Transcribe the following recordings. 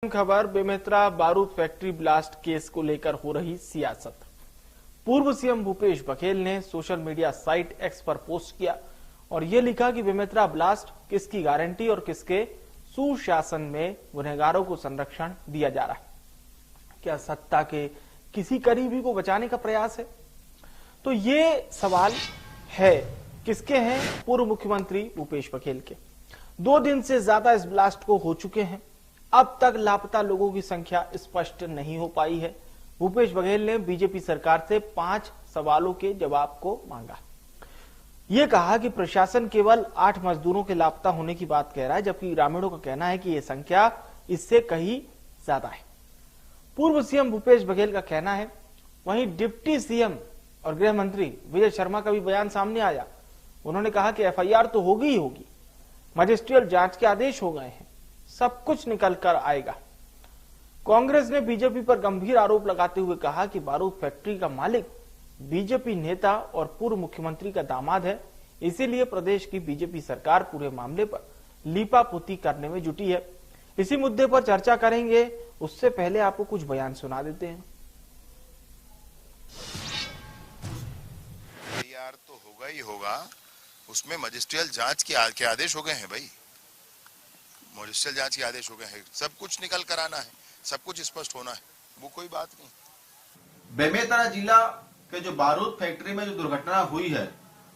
खबर बेमेतरा बारूद factory blast case को लेकर हो रही सियासत। पूर्व सीएम भूपेश बघेल ने सोशल मीडिया साइट एक्स पर पोस्ट किया और ये लिखा कि बेमेतरा ब्लास्ट किसकी गारंटी और किसके सुशासन में गुनहगारों को संरक्षण दिया जा रहा है। क्या सत्ता के किसी करीबी को बचाने का प्रयास है? तो ये सवाल है किसके हैं? पूर्व मुख्यमंत्री भूपेश बघेल के। 2 दिन से ज्यादा इस ब्लास्ट को हो चुके हैं। अब तक लापता लोगों की संख्या स्पष्ट नहीं हो पाई है। भूपेश बघेल ने बीजेपी सरकार से 5 सवालों के जवाब को मांगा। ये कहा कि प्रशासन केवल 8 मजदूरों के लापता होने की बात कह रहा है, जबकि ग्रामीणों का कहना है कि यह संख्या इससे कहीं ज्यादा है। पूर्व सीएम भूपेश बघेल का कहना है। वहीं डिप्टी सीएम और गृह मंत्री विजय शर्मा का भी बयान सामने आया। उन्होंने कहा कि एफआईआर तो होगी ही होगी, मजिस्ट्रियल जांच के आदेश हो गए हैं, सब कुछ निकल कर आएगा। कांग्रेस ने बीजेपी पर गंभीर आरोप लगाते हुए कहा कि बारूद फैक्ट्री का मालिक बीजेपी नेता और पूर्व मुख्यमंत्री का दामाद है, इसीलिए प्रदेश की बीजेपी सरकार पूरे मामले पर लीपापोती करने में जुटी है। इसी मुद्दे पर चर्चा करेंगे, उससे पहले आपको कुछ बयान सुना देते हैं। यार तो होगा ही होगा, उसमें मजिस्ट्रियल जांच के आदेश हो गए हैं भाई, मजिस्ट्रियल जांच के आदेश हो गए हैं, सब कुछ निकल कर आना है, सब कुछ स्पष्ट होना है, वो कोई बात नहीं। बेमेतरा जिला के जो बारूद फैक्ट्री में जो दुर्घटना हुई है,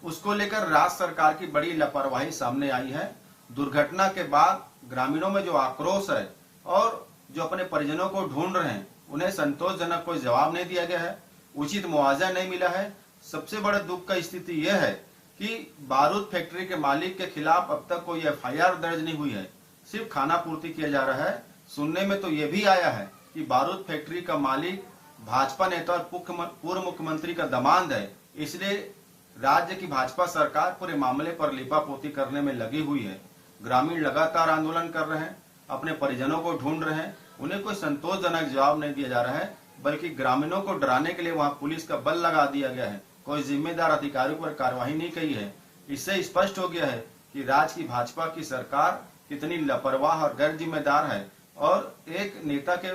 उसको लेकर राज्य सरकार की बड़ी लापरवाही सामने आई है। दुर्घटना के बाद ग्रामीणों में जो आक्रोश है और जो अपने परिजनों को ढूंढ रहे हैं, उन्हें संतोषजनक कोई जवाब नहीं दिया गया है, उचित मुआवजा नहीं मिला है। सबसे बड़ा दुख का स्थिति यह है कि बारूद फैक्ट्री के मालिक के खिलाफ अब तक कोई एफआईआर दर्ज नहीं हुई है, सिर्फ खाना पूर्ति किया जा रहा है। सुनने में तो ये भी आया है कि बारूद फैक्ट्री का मालिक भाजपा नेता और पूर्व मुख्यमंत्री का दामाद है, इसलिए राज्य की भाजपा सरकार पूरे मामले पर लिपापोती करने में लगी हुई है। ग्रामीण लगातार आंदोलन कर रहे हैं, अपने परिजनों को ढूंढ रहे हैं, उन्हें कोई संतोषजनक जवाब नहीं दिया जा रहा है, बल्कि ग्रामीणों को डराने के लिए वहां पुलिस का बल लगा दिया गया है, कोई जिम्मेदार अधिकारियों पर कार्रवाई नहीं की है। इससे स्पष्ट हो गया है कि राज्य की भाजपा की सरकार कितनी लापरवाह और गैर जिम्मेदार है और एक नेता के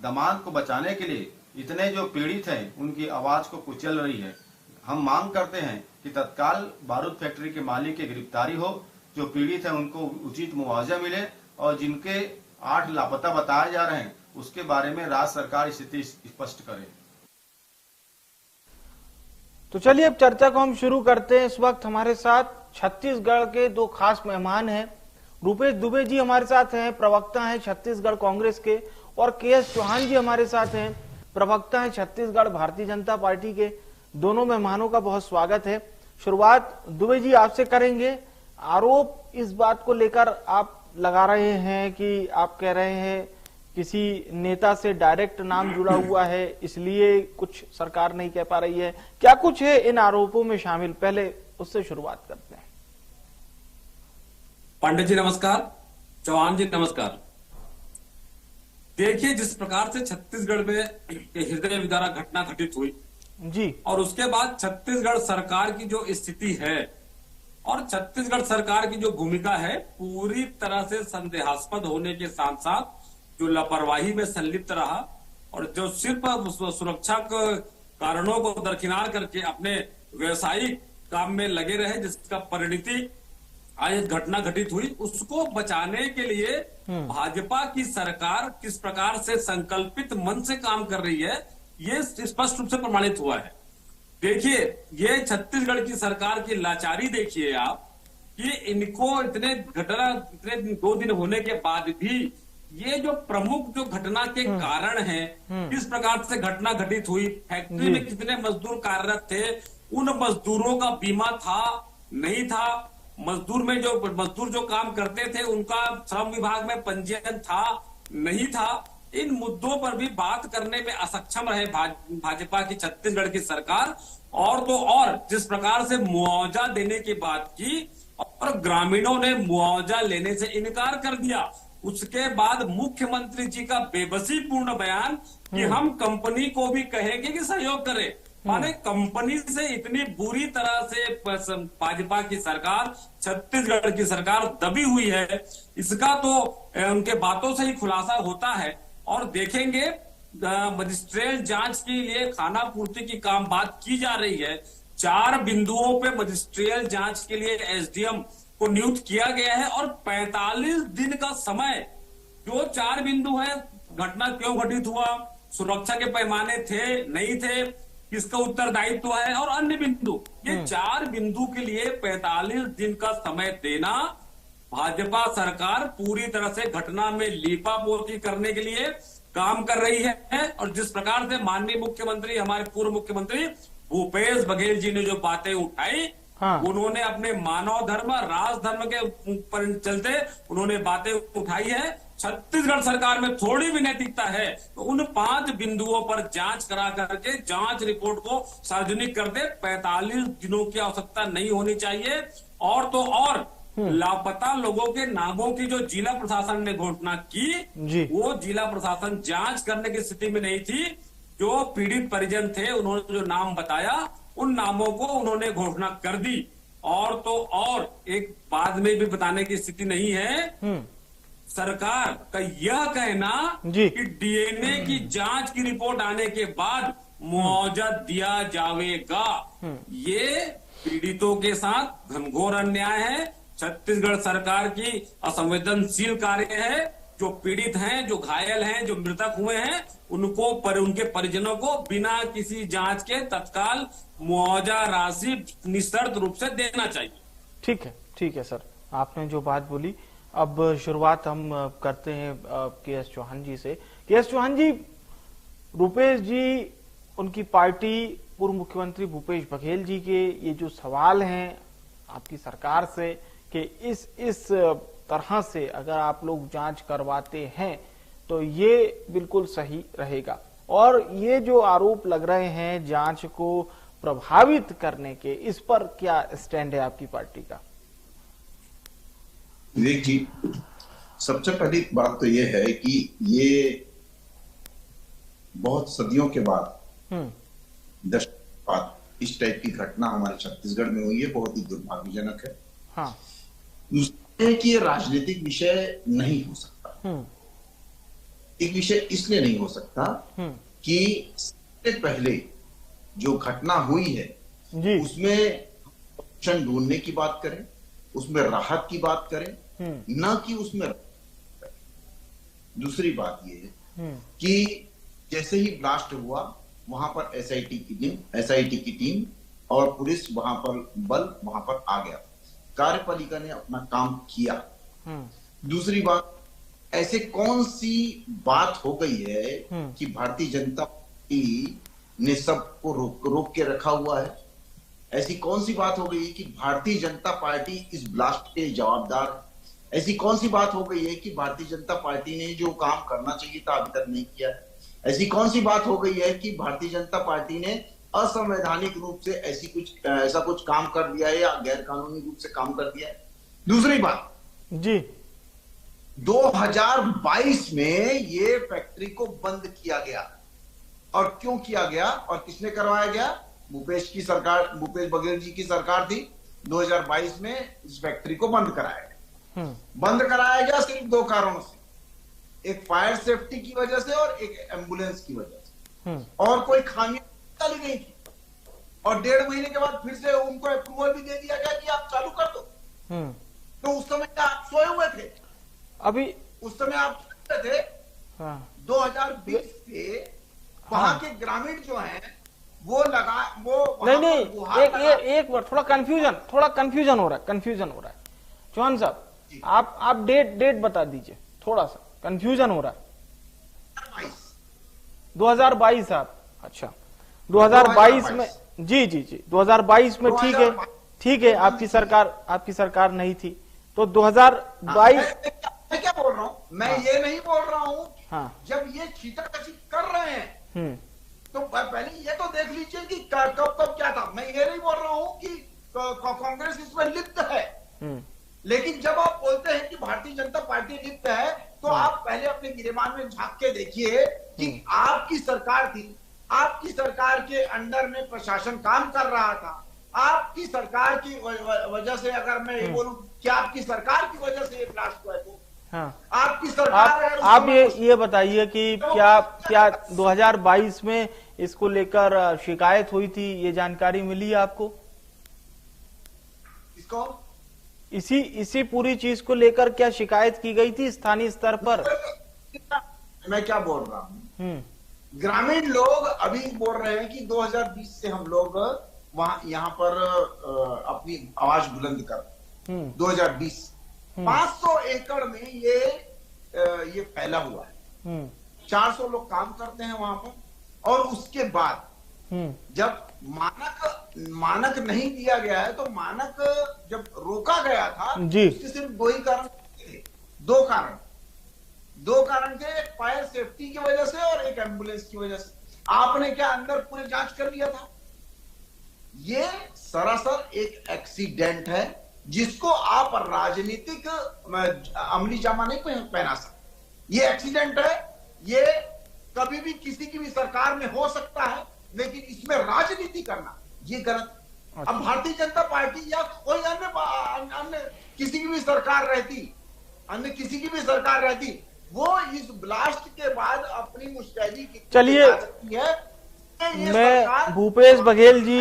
दामाद को बचाने के लिए इतने जो पीड़ित हैं उनकी आवाज को कुचल रही है। हम मांग करते हैं कि तत्काल बारूद फैक्ट्री के मालिक की गिरफ्तारी हो, जो पीड़ित हैं उनको उचित मुआवजा मिले और जिनके 8 लापता बताए जा रहे हैं उसके बारे में राज्य सरकार स्थिति स्पष्ट करे। तो चलिए अब चर्चा को हम शुरू करते हैं। इस वक्त हमारे साथ छत्तीसगढ़ के 2 खास मेहमान हैं। रूपेश दुबे जी हमारे साथ हैं, प्रवक्ता हैं छत्तीसगढ़ कांग्रेस के, और केएस चौहान जी हमारे साथ हैं, प्रवक्ता हैं छत्तीसगढ़ भारतीय जनता पार्टी के। दोनों मेहमानों का बहुत स्वागत है। शुरुआत दुबे जी आपसे करेंगे। आरोप इस बात को लेकर आप लगा रहे हैं कि आप कह रहे हैं किसी नेता से डायरेक्ट नाम जुड़ा हुआ है, इसलिए कुछ सरकार नहीं कह पा रही है। क्या कुछ है इन आरोपों में शामिल? पहले उससे शुरुआत करते हैं। पांडे जी नमस्कार, चौहान जी नमस्कार। देखिए, जिस प्रकार से छत्तीसगढ़ में हृदय विदारक घटना घटित हुई जी, और उसके बाद छत्तीसगढ़ सरकार की जो स्थिति है और छत्तीसगढ़ सरकार की जो भूमिका है, पूरी तरह से संदेहास्पद होने के साथ साथ जो लापरवाही में संलिप्त रहा और जो सिर्फ सुरक्षा कारणों को दरकिनार करके अपने व्यवसायिक काम में लगे रहे, जिसका परिणति आज घटना घटित हुई, उसको बचाने के लिए भाजपा की सरकार किस प्रकार से संकल्पित मन से काम कर रही है, ये स्पष्ट रूप से प्रमाणित हुआ है। देखिए, ये छत्तीसगढ़ की सरकार की लाचारी देखिए आप, कि इनको इतने 2 दिन होने के बाद भी ये जो प्रमुख जो घटना के कारण हैं, किस प्रकार से घटना घटित हुई, फैक्ट्री में कितने मजदूर कार्यरत थे, उन मजदूरों का बीमा था नहीं था, मजदूर जो काम करते थे उनका श्रम विभाग में पंजीयन था नहीं था, इन मुद्दों पर भी बात करने में असक्षम रहे भाजपा की छत्तीसगढ़ की सरकार। और तो और जिस प्रकार से मुआवजा देने की बात की और ग्रामीणों ने मुआवजा लेने से इनकार कर दिया, उसके बाद मुख्यमंत्री जी का बेबसी पूर्ण बयान कि हम कंपनी को भी कहेंगे कि सहयोग करें, माने कंपनी से इतनी बुरी तरह से भाजपा की सरकार, छत्तीसगढ़ की सरकार दबी हुई है, इसका तो उनके बातों से ही खुलासा होता है। और देखेंगे मजिस्ट्रेट जांच के लिए खाना पूर्ति की काम बात की जा रही है। 4 बिंदुओं पे मजिस्ट्रियल जांच के लिए एसडीएम को नियुक्त किया गया है और 45 दिन का समय, जो 4 बिंदु है, घटना क्यों घटित हुआ, सुरक्षा के पैमाने थे नहीं थे, किसका उत्तरदायित्व है, और अन्य बिंदु, ये 4 बिंदु के लिए 45 दिन का समय देना, भाजपा सरकार पूरी तरह से घटना में लीपापोती करने के लिए काम कर रही है। और जिस प्रकार से माननीय मुख्यमंत्री, हमारे पूर्व मुख्यमंत्री भूपेश बघेल जी ने जो बातें उठाई, उन्होंने अपने मानव धर्म, राजधर्म के ऊपर चलते उन्होंने बातें उठाई है। छत्तीसगढ़ सरकार में थोड़ी भी नैतिकता है तो उन 5 बिंदुओं पर जांच करा करके जांच रिपोर्ट को सार्वजनिक कर दे। 45 दिनों की आवश्यकता नहीं होनी चाहिए। और तो और लापता लोगों के नामों की जो जिला प्रशासन ने घोषणा की, वो जिला प्रशासन जांच करने की स्थिति में नहीं थी। जो पीड़ित परिजन थे, उन्होंने जो नाम बताया, उन नामों को उन्होंने घोषणा कर दी। और तो और एक बाद में भी बताने की स्थिति नहीं है। सरकार का यह कहना कि डीएनए की जांच की रिपोर्ट आने के बाद मुआवजा दिया जाएगा, ये पीड़ितों के साथ घनघोर अन्याय है। छत्तीसगढ़ सरकार की असंवेदनशील कार्य है। जो पीड़ित हैं, जो घायल हैं, जो मृतक हुए हैं, उनको उनके परिजनों को बिना किसी जांच के तत्काल मुआवजा राशि निशर्त रूप से देना चाहिए। ठीक है सर, आपने जो बात बोली। अब शुरुआत हम करते हैं के.एस. चौहान जी से। के.एस. चौहान जी, रुपेश जी, उनकी पार्टी, पूर्व मुख्यमंत्री भूपेश बघेल जी के ये जो सवाल हैं आपकी सरकार से कि इस तरह से अगर आप लोग जांच करवाते हैं तो ये बिल्कुल सही रहेगा, और ये जो आरोप लग रहे हैं जांच को प्रभावित करने के, इस पर क्या स्टैंड है आपकी पार्टी का? विवेक जी, सबसे पहली बात तो ये है कि ये बहुत सदियों के बाद, दशकों बाद इस टाइप की घटना हमारे छत्तीसगढ़ में हुई है, बहुत ही दुर्भाग्यजनक है। हाँ। कि ये राजनीतिक विषय नहीं हो सकता। एक विषय इसलिए नहीं हो सकता कि सबसे पहले जो घटना हुई है उसमें ऑप्शन ढूंढने की बात करें, उसमें राहत की बात करें, न कि उसमें। दूसरी बात ये है कि जैसे ही ब्लास्ट हुआ, वहां पर एसआईटी की टीम और पुलिस वहां पर आ गया, कार्यपालिका ने अपना काम किया। दूसरी बात, ऐसे कौन सी बात हो गई है कि भारतीय जनता पार्टी ने सबको रोक के रखा हुआ है? ऐसी कौन सी बात हो गई कि भारतीय जनता पार्टी इस ब्लास्ट के जवाबदार है? ऐसी कौन सी बात हो गई है कि भारतीय जनता पार्टी ने जो काम करना चाहिए था अभी तक नहीं किया है? ऐसी कौन सी बात हो गई है कि भारतीय जनता पार्टी ने असंवैधानिक रूप से ऐसा कुछ काम कर दिया है या गैर कानूनी रूप से काम कर दिया है? दूसरी बात जी, 2022 में ये फैक्ट्री को बंद किया गया, और क्यों किया गया और किसने करवाया गया? भूपेश बघेल जी की सरकार थी। 2022 में इस फैक्ट्री को बंद कराया गया। बंद कराया गया सिर्फ 2 कारणों से, एक फायर सेफ्टी की वजह से और एक एम्बुलेंस की वजह से, और कोई खामियां चली गई थी। और 1.5 महीने के बाद फिर से उनको अप्रूवल भी दे दिया गया कि आप चालू कर दो। तो उस समय आप सोए हुए थे? अभी उस समय आप सोए थे? 2020 से वहां के ग्रामीण जो हैं वो नहीं, एक बार थोड़ा कंफ्यूजन हो रहा है चौहान साहब, आप डेट बता दीजिए, थोड़ा सा कंफ्यूजन हो रहा है। 2022 आप, अच्छा 2022 में, जी 2022 में, ठीक है, आपकी सरकार नहीं थी, तो 2022 मैं क्या बोल रहा हूँ, मैं ये नहीं बोल रहा हूँ। जब ये छींटाकशी कर रहे हैं तो पहले ये तो देख लीजिए कि कब क्या था। मैं ये नहीं बोल रहा हूँ कि कांग्रेस इसमें लिप्त है, लेकिन जब आप बोलते हैं कि भारतीय जनता पार्टी लिप्त है, तो आप पहले अपने गिरेबान में झांक के देखिए कि आपकी सरकार थी आपकी सरकार के अंडर में प्रशासन काम कर रहा था। आपकी सरकार की वजह से, अगर मैं ये बोलूं कि आपकी सरकार की वजह से ये ब्लास्ट हुआ, तो हाँ, आपकी सरकार आप ये बताइए कि क्या 2022 में इसको लेकर शिकायत हुई थी, ये जानकारी मिली है आपको? इसको इसी पूरी चीज को लेकर क्या शिकायत की गई थी स्थानीय स्तर पर? मैं क्या बोल रहा हूँ, ग्रामीण लोग अभी बोल रहे हैं कि 2020 से हम लोग यहाँ पर अपनी आवाज बुलंद कर 2020 500 एकड़ में ये फैला हुआ है। 400 लोग काम करते हैं वहां पर, और उसके बाद जब मानक नहीं दिया गया है, तो मानक जब रोका गया था, उसके सिर्फ दो ही कारण थे, दो कारण थे, एक फायर सेफ्टी की वजह से और एक एम्बुलेंस की वजह से। आपने क्या अंदर पूरे जांच कर लिया था? ये सरासर एक एक्सीडेंट है जिसको आप राजनीतिक अमली जामा नहीं पहना सकते। ये एक्सीडेंट है, ये कभी भी किसी की भी सरकार में हो सकता है, लेकिन इसमें राजनीति करना ये गलत। अब भारतीय जनता पार्टी या कोई अन्य किसी की भी सरकार रहती, वो इस ब्लास्ट के बाद अपनी मुस्तैदी की चलिए सकती है। मैं भूपेश बघेल जी,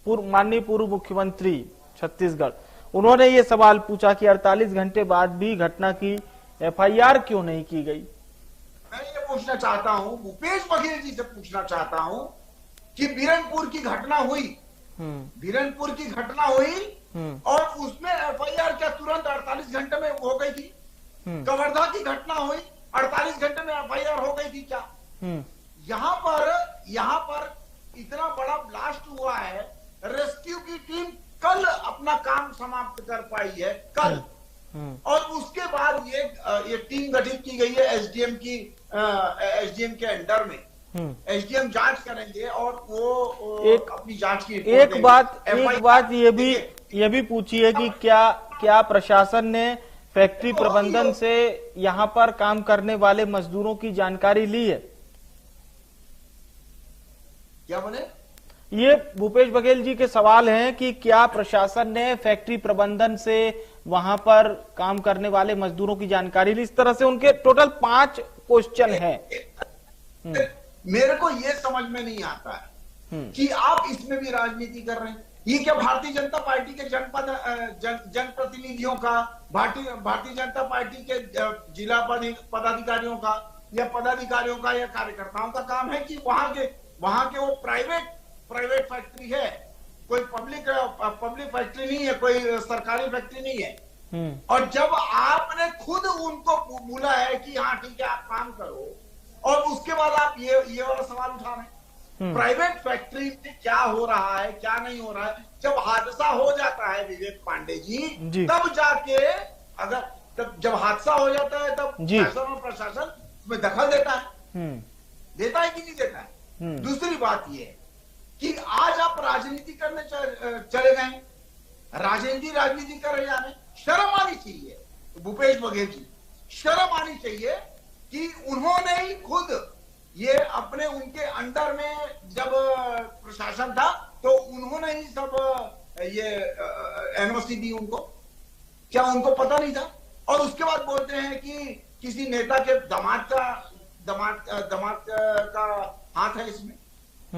माननीय पूर्व मुख्यमंत्री छत्तीसगढ़, उन्होंने ये सवाल पूछा कि 48 घंटे बाद भी घटना की FIR क्यों नहीं की गई? मैं ये पूछना चाहता हूं, भूपेश बघेल जी से पूछना चाहता हूं कि बीरनपुर की घटना हुई और उसमें FIR क्या तुरंत 48 घंटे में हो गई थी? कवर्धा की घटना हुई, 48 घंटे में FIR हो गई थी क्या? यहाँ पर इतना बड़ा ब्लास्ट हुआ है, रेस्क्यू की टीम कल अपना काम समाप्त कर पाई है, कल। और उसके बाद ये टीम गठित की गई है एसडीएम के अंडर में। एसडीएम जांच करेंगे और वो अपनी जांच की एक बात ये भी पूछी है कि क्या प्रशासन ने फैक्ट्री प्रबंधन से यहाँ पर काम करने वाले मजदूरों की जानकारी ली है? क्या बोले? ये भूपेश बघेल जी के सवाल हैं कि क्या प्रशासन ने फैक्ट्री प्रबंधन से वहां पर काम करने वाले मजदूरों की जानकारी ली? इस तरह से उनके टोटल 5 क्वेश्चन हैं। मेरे को ये समझ में नहीं आता है कि आप इसमें भी राजनीति कर रहे हैं। ये क्या भारतीय जनता पार्टी के जनप्रतिनिधियों का, भारतीय जनता पार्टी के जिला पदाधिकारियों का या कार्यकर्ताओं का काम है कि वहां के वो प्राइवेट फैक्ट्री है, कोई पब्लिक फैक्ट्री नहीं है, कोई सरकारी फैक्ट्री नहीं है। और जब आपने खुद उनको बोला है कि हाँ ठीक है आप काम करो, और उसके बाद आप ये वाला सवाल उठा रहे हैं प्राइवेट फैक्ट्री में क्या हो रहा है क्या नहीं हो रहा है। जब हादसा हो जाता है विवेक पांडे जी, तब जाके जब हादसा हो जाता है तब शासन और प्रशासन उसमें दखल देता है कि नहीं देता है। दूसरी बात ये है कि आज आप राजनीति करने चले गए, राजनीति कर रहे हैं। शर्म आनी चाहिए भूपेश बघेल जी, शर्म आनी चाहिए कि उन्होंने ही खुद ये अपने उनके अंडर में जब प्रशासन था तो उन्होंने ही सब ये एनओसी दी उनको। क्या उनको पता नहीं था? और उसके बाद बोलते हैं कि किसी नेता के दामाद का हाथ है इसमें।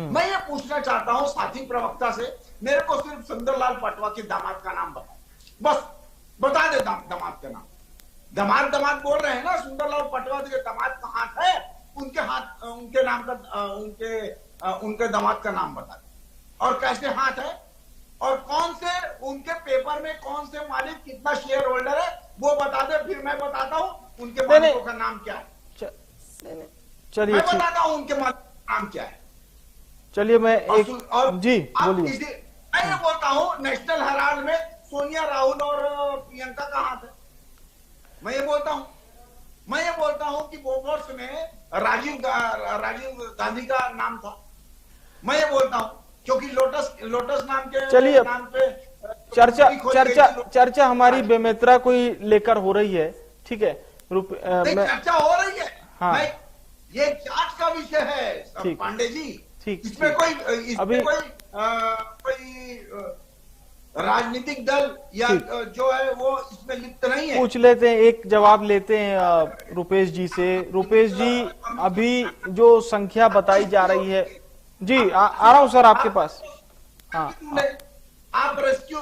मैं ये पूछना चाहता हूं साथी प्रवक्ता से, मेरे को सिर्फ सुंदरलाल पटवा के दामाद का नाम बता, बस बता दे दामाद का नाम। दामाद बोल रहे हैं ना, सुंदरलाल पटवा के दामाद का हाथ है, उनके नाम का उनके दामाद का नाम बता दे और कैसे हाथ है और कौन से उनके पेपर में कौन से मालिक कितना शेयर होल्डर है वो बता दे, फिर मैं बताता हूं उनके मालिकों का नाम क्या है। चलिए मैं बताता हूं उनके मालिक का नाम क्या है। चलिए मैं जी बोलिए। मैं ये बोलता हूं नेशनल हेराल्ड में सोनिया राहुल और प्रियंका का हाथ है। मैं ये बोलता हूं कि बोफोर्स में राजीव गांधी का नाम था। मैं ये बोलता हूं क्योंकि लोटस नाम के चलिए नाम पे चर्चा हमारी बेमेतरा को ही लेकर हो रही है, ठीक है। चर्चा हो रही है। हाँ। ये जांच का विषय है ठीक। पांडे जी। ठीक, इसमें ठीक। कोई राजनीतिक दल या जो है वो इसमें लिप्त नहीं है। पूछ लेते हैं, एक जवाब लेते हैं रुपेश जी से। रुपेश जी, अभी जो संख्या बताई जा रही है, जी आ रहा हूं सर आपके पास। हाँ, आप रेस्क्यू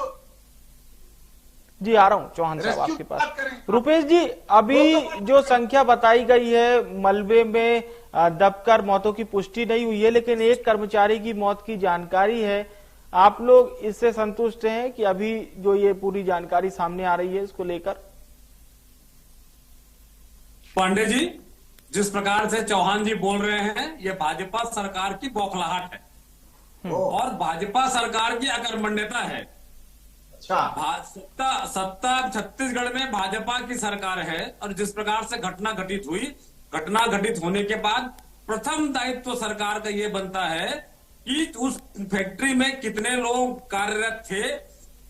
जी आ रहा हूँ चौहान साहब आपके पास। रुपेश जी, अभी जो संख्या बताई गई है, मलबे में दबकर मौतों की पुष्टि नहीं हुई है, लेकिन एक कर्मचारी की मौत की जानकारी है। आप लोग इससे संतुष्ट हैं कि अभी जो ये पूरी जानकारी सामने आ रही है इसको लेकर? पांडे जी, जिस प्रकार से चौहान जी बोल रहे हैं, ये भाजपा सरकार की बौखलाहट है और भाजपा सरकार की अकर्मण्यता है। सत्ता छत्तीसगढ़ में भाजपा की सरकार है और जिस प्रकार से घटना घटित हुई, घटना घटित होने के बाद प्रथम दायित्व सरकार का ये बनता है कि उस फैक्ट्री में कितने लोग कार्यरत थे,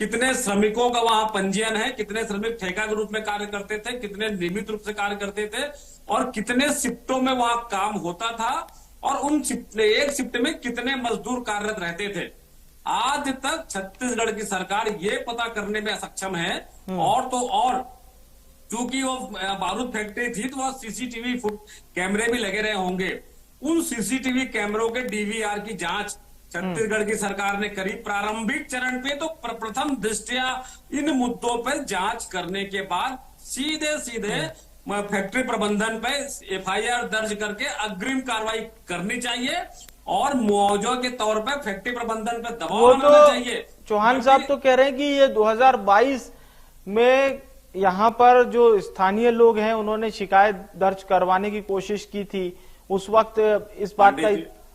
कितने श्रमिकों का वहां पंजीयन है, कितने श्रमिक ठेका के रूप में कार्य करते थे, कितने नियमित रूप से कार्य करते थे और कितने शिफ्टों में वहां काम होता था और उन एक शिफ्ट में कितने मजदूर कार्यरत रहते थे। आज तक छत्तीसगढ़ की सरकार ये पता करने में सक्षम है। और तो और चूंकि वो बारूद फैक्ट्री थी तो वह सीसीटीवी कैमरे भी लगे रहे होंगे। उन सीसीटीवी कैमरों के डीवीआर की जांच छत्तीसगढ़ की सरकार ने करी प्रारंभिक चरण पे। तो प्रथम दृष्टया इन मुद्दों पर जांच करने के बाद सीधे फैक्ट्री प्रबंधन पे एफआईआर दर्ज करके अग्रिम कार्रवाई करनी चाहिए और मुआवजा के तौर पर फैक्ट्री प्रबंधन पर दबाव बनाना चाहिए। चौहान साहब तो कह रहे हैं कि ये 2022 में यहाँ पर जो स्थानीय लोग हैं उन्होंने शिकायत दर्ज करवाने की कोशिश की थी। उस वक्त इस बात का,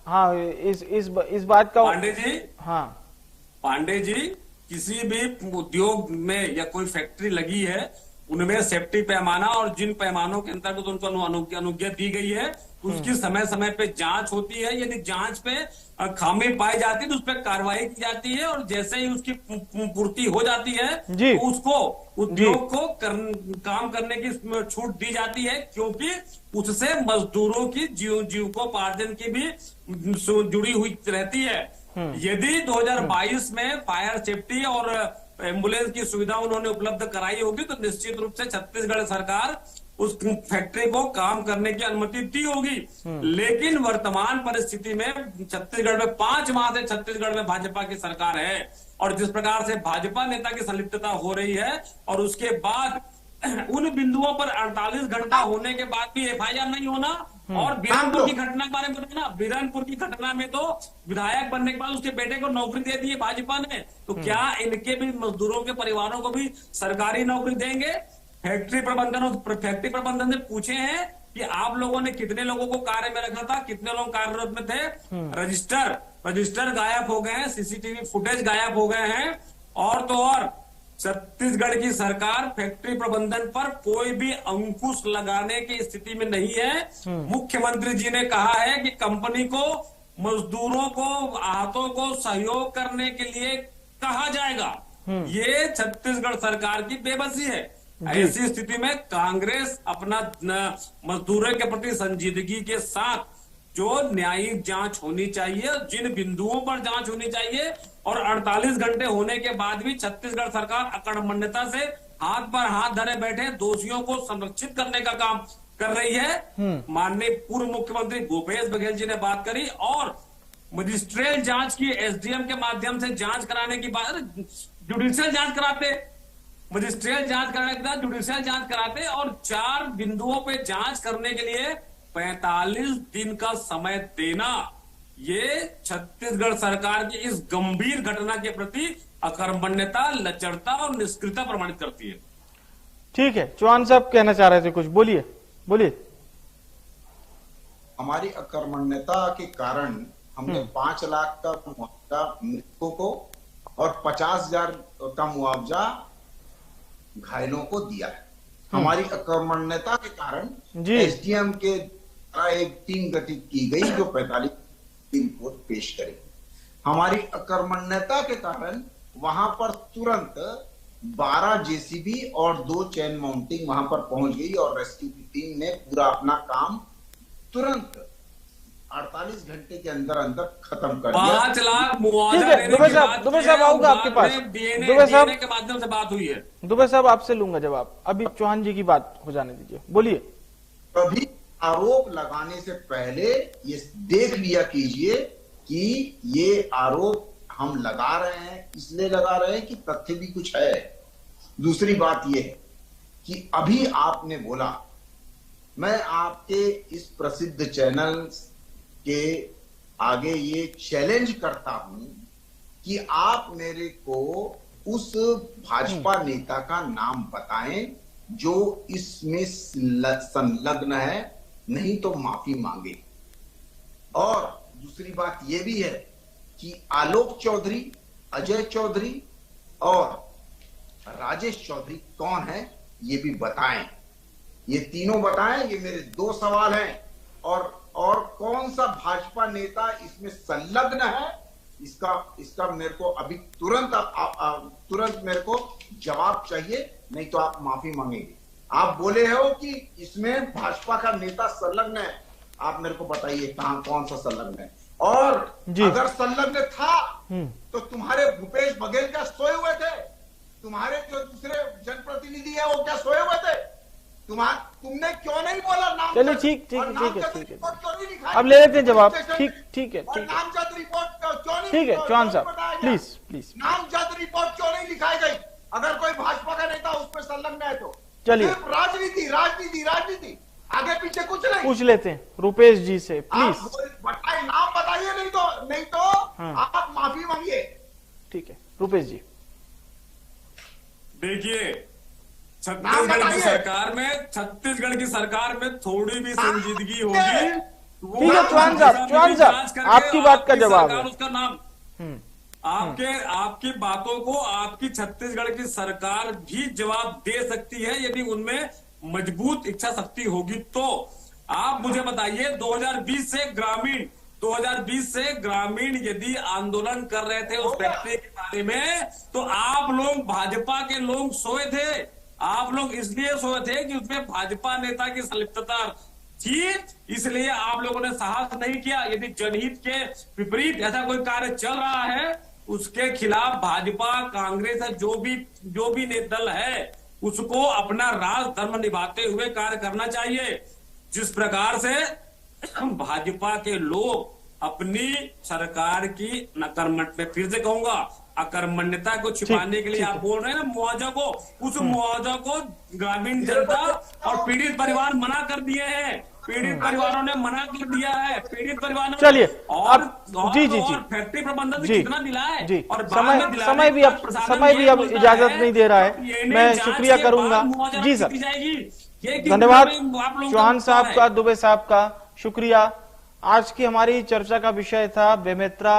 हाँ, इस बात का पांडे जी, हाँ पांडे जी, किसी भी उद्योग में या कोई फैक्ट्री लगी है उनमें सेफ्टी पैमाना और जिन पैमानों के अंतर्गत उनको अनुज्ञा दी गई है उसकी समय समय पे जांच होती है। यदि जांच पे खामी पाई जाती है तो उस पर कार्रवाई की जाती है और जैसे ही उसकी पूर्ति हो जाती है तो उसको उद्योग को काम करने की छूट दी जाती है, क्योंकि उससे मजदूरों की जीविकोपार्जन की भी जुड़ी हुई रहती है। यदि 2022 में फायर सेफ्टी और एम्बुलेंस की सुविधा उन्होंने उपलब्ध कराई होगी तो निश्चित रूप से छत्तीसगढ़ सरकार उस फैक्ट्री को काम करने की अनुमति दी होगी। लेकिन वर्तमान परिस्थिति में छत्तीसगढ़ में 5 माह से छत्तीसगढ़ में भाजपा की सरकार है और जिस प्रकार से भाजपा नेता की संलिप्तता हो रही है और उसके बाद उन बिंदुओं पर 48 घंटा होने के बाद भी एफआईआर नहीं होना और बिरनपुर की घटना के बारे में बताना। बिरनपुर की घटना में तो विधायक बनने के बाद उसके बेटे को नौकरी दे दी है भाजपा ने, तो क्या इनके भी मजदूरों के परिवारों को भी सरकारी नौकरी देंगे? फैक्ट्री प्रबंधन से पूछे हैं कि आप लोगों ने कितने लोगों को कार्य में रखा था, कितने लोग कार्यरत में थे? रजिस्टर गायब हो गए हैं, सीसीटीवी फुटेज गायब हो गए हैं। और तो और छत्तीसगढ़ की सरकार फैक्ट्री प्रबंधन पर कोई भी अंकुश लगाने की स्थिति में नहीं है। मुख्यमंत्री जी ने कहा है कि कंपनी को मजदूरों को, आहतों को सहयोग करने के लिए कहा जाएगा। ये छत्तीसगढ़ सरकार की बेबसी है। ऐसी स्थिति में कांग्रेस अपना मजदूरों के प्रति संजीदगी के साथ जो न्यायिक जांच होनी चाहिए, जिन बिंदुओं पर जांच होनी चाहिए और 48 घंटे होने के बाद भी छत्तीसगढ़ सरकार अकर्मण्यता से हाथ पर हाथ धरे बैठे दोषियों को संरक्षित करने का काम कर रही है। माननीय पूर्व मुख्यमंत्री भूपेश बघेल जी ने बात करी और मजिस्ट्रियल जांच की, एसडीएम के माध्यम से जांच कराने की बात, जुडिशियल जांच कराते, मजिस्ट्रियल जांच कराने के बाद जुडिशियल जांच कराते और 4 बिंदुओं पे जांच करने के लिए 45 दिन का समय देना, ये छत्तीसगढ़ सरकार की इस गंभीर घटना के प्रति अकर्मण्यता, लचरता और निष्क्रियता प्रमाणित करती है। ठीक है, चौहान साहब कहना चाह रहे थे कुछ, बोलिए बोलिए। हमारी अकर्मण्यता के कारण हमने 5 लाख का मुआवजा मृतकों को और 50,000 का मुआवजा घायलों को दिया है। हमारी अकर्मण्यता के कारण एसडीएम के द्वारा एक टीम गठित की गई जो 45 की रिपोर्ट पेश करेगी। हमारी अकर्मण्यता के कारण वहां पर तुरंत 12 जेसीबी और 2 चेन माउंटिंग वहां पर पहुंच गई और रेस्क्यू की टीम ने पूरा अपना काम तुरंत 48 घंटे के अंदर अंदर खत्म कर दिया। 5 लाख मुआवजा ठीक है, देने दुबे की साहब, बात दुबे की साहब है, आऊंगा आपके पास। दुबे साहब डीएनए के माध्यम से बात हुई है। दुबे साहब आपसे लूंगा जवाब, अभी चौहान जी की बात हो जाने दीजिए, बोलिए। कभी आरोप लगाने से पहले ये देख लिया कीजिए कि ये आरोप हम लगा रहे हैं, इसलिए लगा रहे हैं कि तथ्य भी कुछ है। दूसरी बात ये है कि अभी आपने बोला, मैं आपके इस प्रसिद्ध चैनल के आगे ये चैलेंज करता हूं कि आप मेरे को उस भाजपा नेता का नाम बताएं जो इसमें संलग्न है, नहीं तो माफी मांगे। और दूसरी बात यह भी है कि आलोक चौधरी, अजय चौधरी और राजेश चौधरी कौन है ये भी बताएं, ये तीनों बताएं। ये मेरे 2 सवाल हैं। और कौन सा भाजपा नेता इसमें संलग्न है, इसका मेरे को अभी तुरंत मेरे को जवाब चाहिए, नहीं तो आप माफी मांगेंगे। आप बोले हो कि इसमें भाजपा का नेता संलग्न है, आप मेरे को बताइए कहां, कौन सा संलग्न है। और अगर संलग्न था तो तुम्हारे भूपेश बघेल क्या सोए हुए थे? तुम्हारे जो दूसरे जनप्रतिनिधि है वो क्या सोए हुए थे? तुमने क्यों नहीं बोला नाम? चलिए ठीक है, रिपोर्ट क्यों नहीं लिखा? अब ले लेते हैं जवाब। ठीक है, नामजद रिपोर्ट क्यों नहीं? ठीक है चौहान साहब, प्लीज। नामजद रिपोर्ट क्यों नहीं लिखाई गई? अगर कोई भाजपा का नेता उसमें संलग्न है तो चलिए, सिर्फ राजनीति, आगे पीछे कुछ नहीं। पूछ लेते हैं रुपेश जी से, प्लीज। बताइए, नाम बताइए, नहीं तो आप माफी मांगिए। ठीक है रुपेश जी। देखिए, छत्तीसगढ़ की सरकार में थोड़ी भी संजीदगी होगी। ठीक है चौहान साहब, आपकी बात का जवाब है। उसका नाम आपकी बातों को आपकी छत्तीसगढ़ की सरकार भी जवाब दे सकती है यदि उनमें मजबूत इच्छा शक्ति होगी तो। आप मुझे बताइए 2020 से ग्रामीण यदि आंदोलन कर रहे थे उस फैक्ट्री के बारे में, तो आप लोग भाजपा के लोग सोए थे। आप लोग इसलिए सोए थे कि उसमें भाजपा नेता की संलिप्तता थी, इसलिए आप लोगों ने साहस नहीं किया। यदि जनहित के विपरीत ऐसा कोई कार्य चल रहा है, उसके खिलाफ भाजपा, कांग्रेस, जो भी दल है, उसको अपना राज धर्म निभाते हुए कार्य करना चाहिए। जिस प्रकार से भाजपा के लोग अपनी सरकार की नकर्मण्य, फिर से कहूंगा, अकर्मण्यता को छिपाने के लिए आप बोल रहे हैं ना मुआवजा को, उस मुआवजा को ग्रामीण जनता और पीड़ित परिवार मना कर दिए हैं। पीड़ित परिवारों ने मना कर दिया है। पीड़ित परिवार ने चलिए और जी फैक्ट्री प्रबंधन से कितना दिला है जी, और समय भी अब इजाजत नहीं दे रहा है। मैं शुक्रिया करूंगा जी सर, धन्यवाद चौहान साहब का, दुबे साहब का शुक्रिया। आज की हमारी चर्चा का विषय था बेमेतरा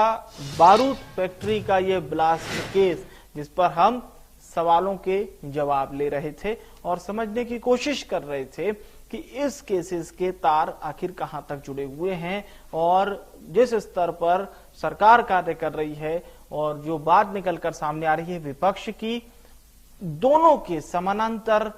बारूद फैक्ट्री का ये ब्लास्ट केस, जिस पर हम सवालों के जवाब ले रहे थे और समझने की कोशिश कर रहे थे कि इस केसेस के तार आखिर कहां तक जुड़े हुए हैं और जिस स्तर पर सरकार कार्य कर रही है और जो बात निकलकर सामने आ रही है विपक्ष की, दोनों के समानांतर